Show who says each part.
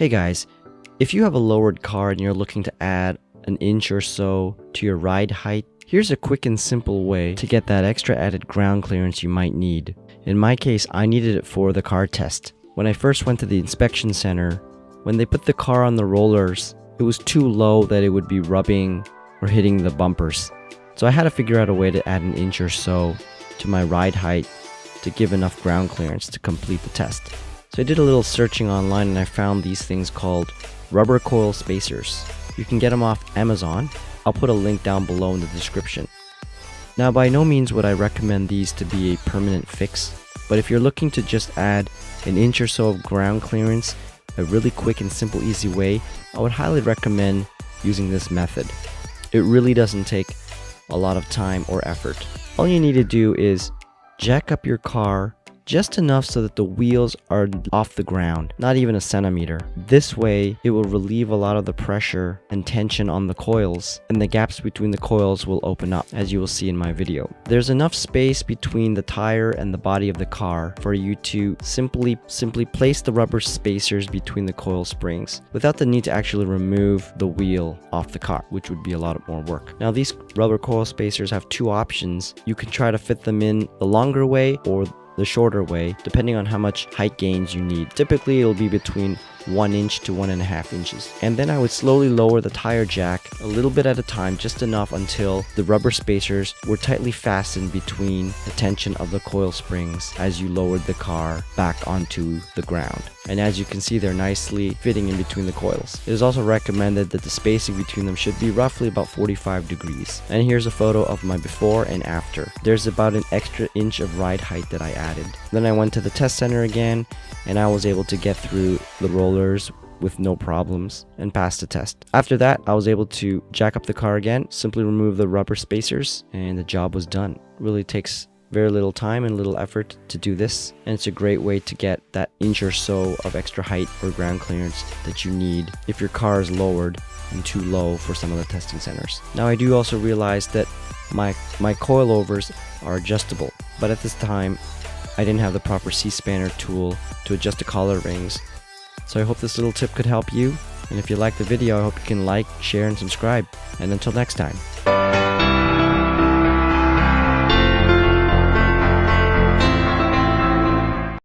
Speaker 1: Hey guys, if you have a lowered car and you're looking to add an inch or so to your ride height, here's a quick and simple way to get that extra added ground clearance you might need. In my case, I needed it for the car test. When I first went to the inspection center, when they put the car on the rollers, it was too low that it would be rubbing or hitting the bumpers. So I had to figure out a way to add an inch or so to my ride height to give enough ground clearance to complete the test. So I did a little searching online and I found these things called Rubber Coil Spacers. You can get them off Amazon. I'll put a link down below in the description. Now, by no means would I recommend these to be a permanent fix, but if you're looking to just add an inch or so of ground clearance, a really quick and simple easy way, I would highly recommend using this method. It really doesn't take a lot of time or effort. All you need to do is jack up your car just enough so that the wheels are off the ground, not even a centimeter. This way, it will relieve a lot of the pressure and tension on the coils, and the gaps between the coils will open up, as you will see in my video. There's enough space between the tire and the body of the car for you to simply place the rubber spacers between the coil springs without the need to actually remove the wheel off the car, which would be a lot more work. Now, these rubber coil spacers have two options. You can try to fit them in the longer way or the shorter way, depending on how much height gains you need. Typically, it'll be between 1 inch to 1.5 inches. And then I would slowly lower the tire jack a little bit at a time, just enough until the rubber spacers were tightly fastened between the tension of the coil springs as you lowered the car back onto the ground. And as you can see, they're nicely fitting in between the coils. It is also recommended that the spacing between them should be roughly about 45 degrees. And here's a photo of my before and after. There's about an extra inch of ride height that I added. Then I went to the test center again, and I was able to get through the rollers with no problems and pass the test. After that, I was able to jack up the car again, simply remove the rubber spacers, and the job was done. It really takes very little time and little effort to do this, and it's a great way to get that inch or so of extra height or ground clearance that you need if your car is lowered and too low for some of the testing centers. Now, I do also realize that my coilovers are adjustable, but at this time I didn't have the proper C-spanner tool to adjust the collar rings. So I hope this little tip could help you, and if you liked the video, I hope you can like, share, and subscribe. And until next time.